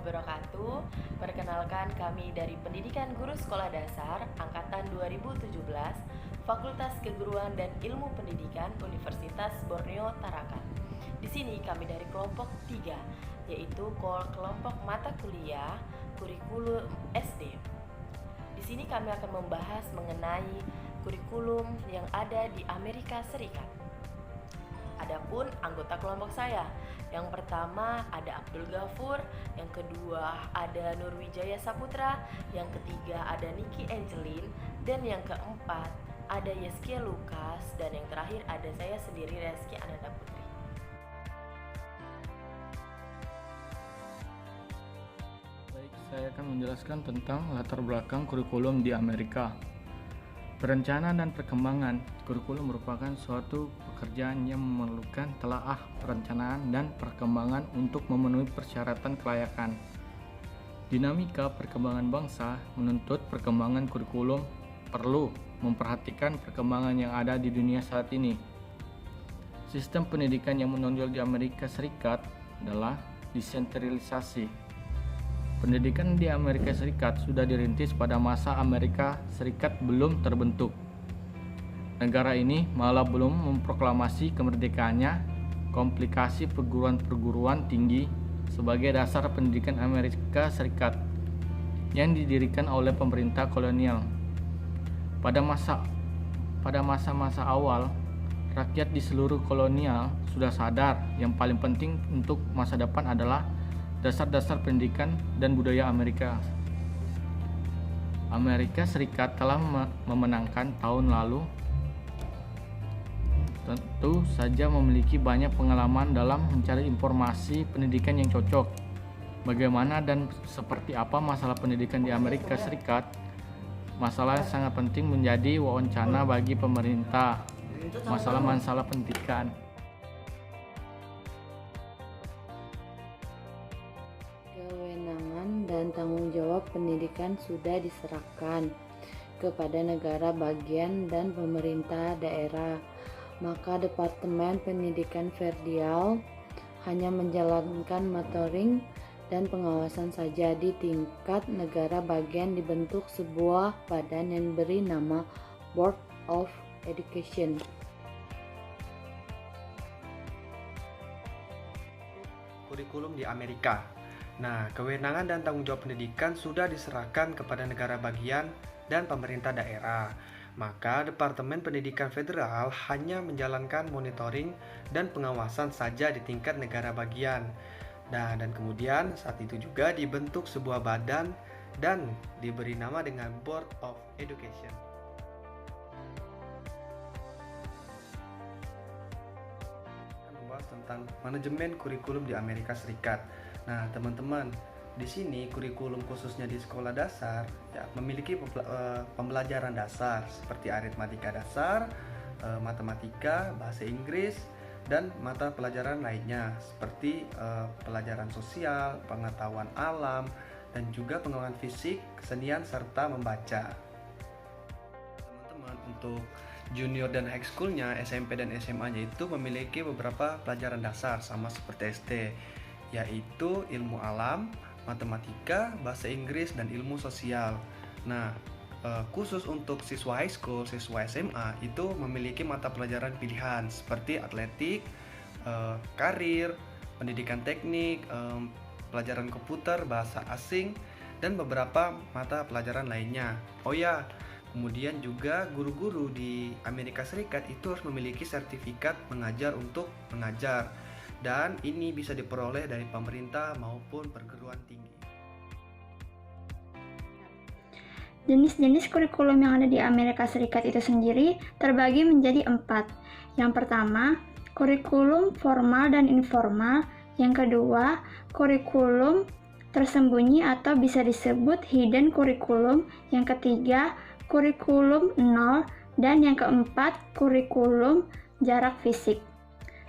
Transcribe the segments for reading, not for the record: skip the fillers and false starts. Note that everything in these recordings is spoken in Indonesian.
wabarakatuh. Perkenalkan, kami dari Pendidikan Guru Sekolah Dasar Angkatan 2017, Fakultas Keguruan dan Ilmu Pendidikan Universitas Borneo Tarakan. Di sini kami dari kelompok 3, yaitu kelompok mata kuliah kurikulum SD. Di sini kami akan membahas mengenai kurikulum yang ada di Amerika Serikat. Adapun anggota kelompok saya, yang pertama ada Abdul Ghafur, yang kedua ada Nurwijaya Saputra, yang ketiga ada Niki Angelin, dan yang keempat ada Yeskia Lukas, dan yang terakhir ada saya sendiri, Reski Ananda Putri. Baik, saya akan menjelaskan tentang latar belakang kurikulum di Amerika. Perencanaan dan perkembangan kurikulum merupakan suatu pekerjaan yang memerlukan telaah perencanaan dan perkembangan untuk memenuhi persyaratan kelayakan. Dinamika perkembangan bangsa menuntut perkembangan kurikulum perlu memperhatikan perkembangan yang ada di dunia saat ini. Sistem pendidikan yang menonjol di Amerika Serikat adalah desentralisasi. Pendidikan di Amerika Serikat sudah dirintis pada masa Amerika Serikat belum terbentuk. Negara ini malah belum memproklamasi kemerdekaannya. Komplikasi perguruan tinggi sebagai dasar pendidikan Amerika Serikat yang didirikan oleh pemerintah kolonial. Pada masa-masa awal, rakyat di seluruh kolonial sudah sadar yang paling penting untuk masa depan adalah dasar-dasar pendidikan dan budaya Amerika. Amerika Serikat telah memenangkan tahun lalu, tentu saja memiliki banyak pengalaman dalam mencari informasi pendidikan yang cocok. Bagaimana dan seperti apa masalah pendidikan di Amerika Serikat? Masalah yang sangat penting menjadi wawancara bagi pemerintah. Masalah pendidikan. Kewenangan dan tanggung jawab pendidikan sudah diserahkan kepada negara bagian dan pemerintah daerah. Maka Departemen Pendidikan Federal hanya menjalankan monitoring dan pengawasan saja. Di tingkat negara bagian dibentuk sebuah badan yang diberi nama Board of Education. Kurikulum di Amerika. Nah, kewenangan dan tanggung jawab pendidikan sudah diserahkan kepada negara bagian dan pemerintah daerah. Maka Departemen Pendidikan Federal hanya menjalankan monitoring dan pengawasan saja di tingkat negara bagian. Dan kemudian saat itu juga dibentuk sebuah badan dan diberi nama dengan Board of Education. Membahas tentang manajemen kurikulum di Amerika Serikat. Nah, teman-teman, di sini kurikulum khususnya di sekolah dasar ya, memiliki pembelajaran dasar seperti aritmatika dasar, matematika, bahasa Inggris, dan mata pelajaran lainnya seperti pelajaran sosial, pengetahuan alam, dan juga pengembangan fisik, kesenian, serta membaca. Teman-teman, untuk junior dan high schoolnya, SMP dan SMA-nya itu memiliki beberapa pelajaran dasar sama seperti SD, yaitu ilmu alam, matematika, bahasa Inggris, dan ilmu sosial. Nah, khusus untuk siswa high school, siswa SMA itu memiliki mata pelajaran pilihan seperti atletik, karir, pendidikan teknik, pelajaran komputer, bahasa asing, dan beberapa mata pelajaran lainnya. Oh ya, kemudian juga guru-guru di Amerika Serikat itu harus memiliki sertifikat mengajar untuk mengajar, dan ini bisa diperoleh dari pemerintah maupun perguruan tinggi. Jenis-jenis kurikulum yang ada di Amerika Serikat itu sendiri terbagi menjadi 4. Yang pertama, kurikulum formal dan informal. Yang kedua, kurikulum tersembunyi atau bisa disebut hidden kurikulum. Yang ketiga, kurikulum nol. Dan yang keempat, kurikulum jarak fisik.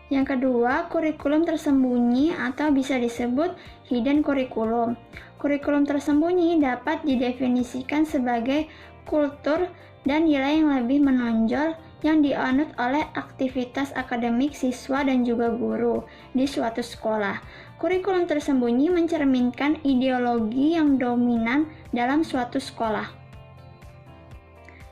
Yang kedua, kurikulum tersembunyi atau bisa disebut hidden kurikulum. Kurikulum tersembunyi dapat didefinisikan sebagai kultur dan nilai yang lebih menonjol yang dianut oleh aktivitas akademik siswa dan juga guru di suatu sekolah. Kurikulum tersembunyi mencerminkan ideologi yang dominan dalam suatu sekolah.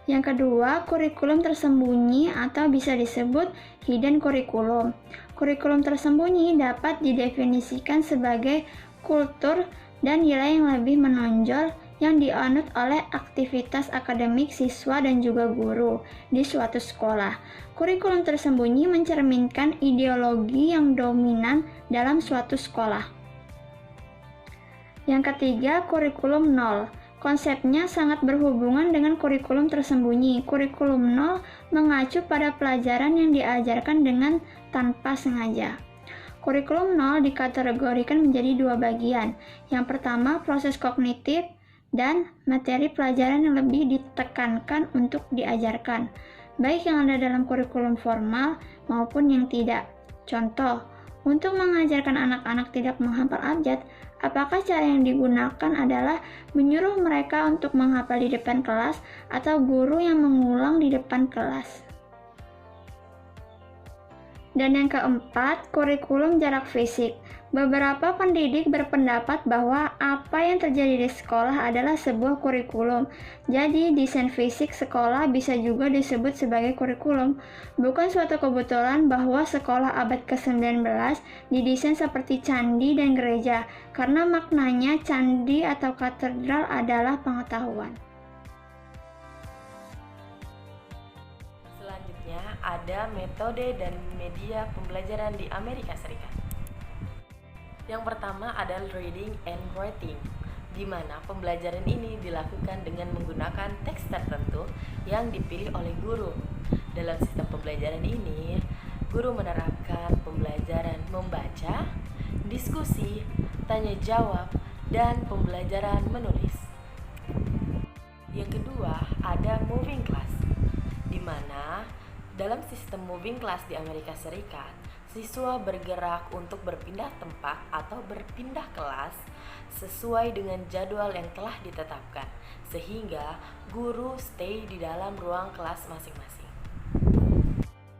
Yang kedua, kurikulum tersembunyi atau bisa disebut hidden curriculum. Kurikulum tersembunyi dapat didefinisikan sebagai kultur dan nilai yang lebih menonjol yang dianut oleh aktivitas akademik siswa dan juga guru di suatu sekolah. Kurikulum tersembunyi mencerminkan ideologi yang dominan dalam suatu sekolah. Yang ketiga, kurikulum nol. Konsepnya sangat berhubungan dengan kurikulum tersembunyi. Kurikulum nol mengacu pada pelajaran yang diajarkan dengan tanpa sengaja. Kurikulum nol dikategorikan menjadi dua bagian. Yang pertama, proses kognitif dan materi pelajaran yang lebih ditekankan untuk diajarkan, baik yang ada dalam kurikulum formal maupun yang tidak. Contoh, untuk mengajarkan anak-anak tidak menghafal abjad, apakah cara yang digunakan adalah menyuruh mereka untuk menghafal di depan kelas atau guru yang mengulang di depan kelas? Dan yang keempat, kurikulum jarak fisik. Beberapa pendidik berpendapat bahwa apa yang terjadi di sekolah adalah sebuah kurikulum. Jadi, desain fisik sekolah bisa juga disebut sebagai kurikulum. Bukan suatu kebetulan bahwa sekolah abad ke-19 didesain seperti candi dan gereja, karena maknanya candi atau katedral adalah pengetahuan. Selanjutnya ada metode dan media pembelajaran di Amerika Serikat. Yang pertama adalah reading and writing, di mana pembelajaran ini dilakukan dengan menggunakan teks tertentu yang dipilih oleh guru. Dalam sistem pembelajaran ini, guru menerapkan pembelajaran membaca, diskusi, tanya jawab, dan pembelajaran menulis. Yang kedua ada moving class, di mana dalam sistem moving class di Amerika Serikat, siswa bergerak untuk berpindah tempat atau berpindah kelas sesuai dengan jadwal yang telah ditetapkan, sehingga guru stay di dalam ruang kelas masing-masing.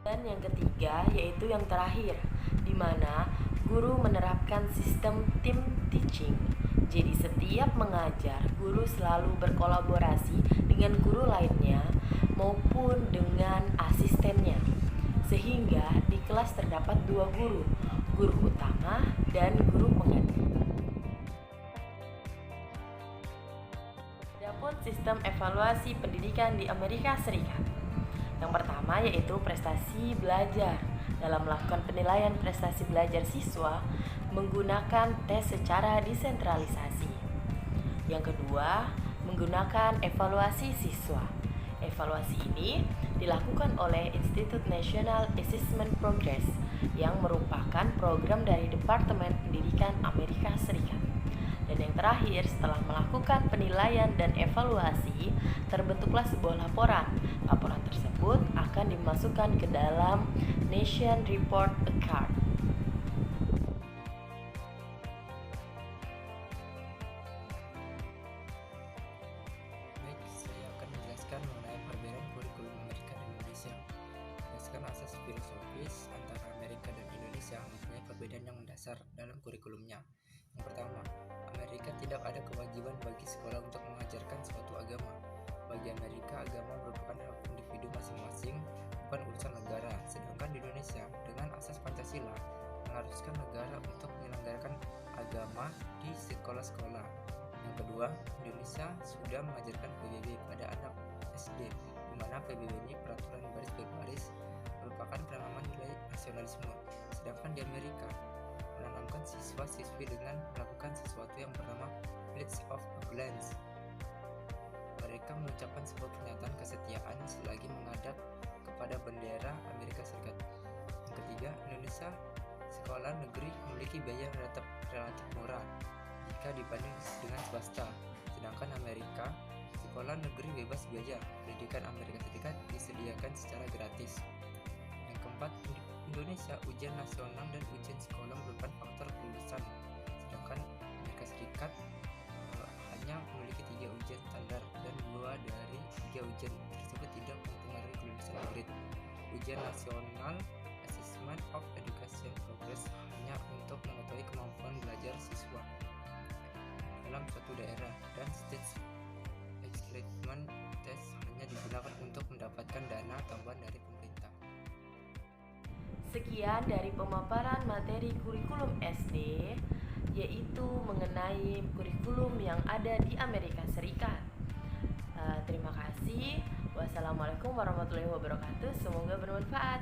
Dan yang ketiga yaitu yang terakhir, di mana guru menerapkan sistem team teaching. Jadi setiap mengajar, guru selalu berkolaborasi dengan guru lainnya maupun dengan asistennya, sehingga di kelas terdapat dua guru, guru utama dan guru pengganti. Adapun sistem evaluasi pendidikan di Amerika Serikat. Yang pertama yaitu prestasi belajar. Dalam melakukan penilaian prestasi belajar siswa menggunakan tes secara desentralisasi. Yang kedua, menggunakan evaluasi siswa. Evaluasi ini dilakukan oleh Institute National Assessment Progress yang merupakan program dari Departemen Pendidikan Amerika Serikat. Dan yang terakhir, setelah melakukan penilaian dan evaluasi, terbentuklah sebuah laporan. Laporan tersebut akan dimasukkan ke dalam Nation Report Card. Baik, saya akan menjelaskan mengenai perbedaan kurikulum Amerika dan Indonesia. Berdasarkan asas filosofis antara Amerika dan Indonesia mempunyai perbedaan yang mendasar dalam kurikulumnya. Yang pertama, Amerika tidak ada kewajiban bagi sekolah untuk mengajarkan suatu agama. Bagi Amerika, agama merupakan hak individu masing-masing, bukan urusan negara. Sedangkan di Indonesia, dengan asas Pancasila, mengharuskan negara untuk menyelenggarakan agama di sekolah-sekolah. Yang kedua, Indonesia sudah mengajarkan PBB pada anak SD, di mana PBB ini peraturan baris berbaris merupakan penanaman nilai nasionalisme. Sedangkan di Amerika, menanamkan siswa-siswi dengan melakukan sesuatu yang bernama Pledge of Allegiance. Mereka mengucapkan sebuah pernyataan kesetiaan selagi menghadap kepada bendera Amerika Serikat. Yang ketiga, Indonesia sekolah negeri memiliki biaya relatif murah jika dibanding dengan swasta. Sedangkan Amerika sekolah negeri bebas biaya. Pendidikan Amerika Serikat disediakan secara gratis. Yang keempat, Indonesia ujian nasional dan ujian sekolah merupakan faktor kelulusan, sedangkan Amerika Serikat hanya memiliki 3 ujian standar dan 2 dari 3 ujian tersebut tidak mempengaruhi kelulusan murid. ujian nasional Assessment of Education Progress hanya untuk mengetahui kemampuan belajar siswa dalam suatu daerah, dan State Achievement Test hanya digunakan untuk mendapatkan dana tambahan dari pemerintah. Sekian dari pemaparan materi kurikulum SD, yaitu mengenai kurikulum yang ada di Amerika Serikat. Terima kasih. Wassalamualaikum warahmatullahi wabarakatuh. Semoga bermanfaat.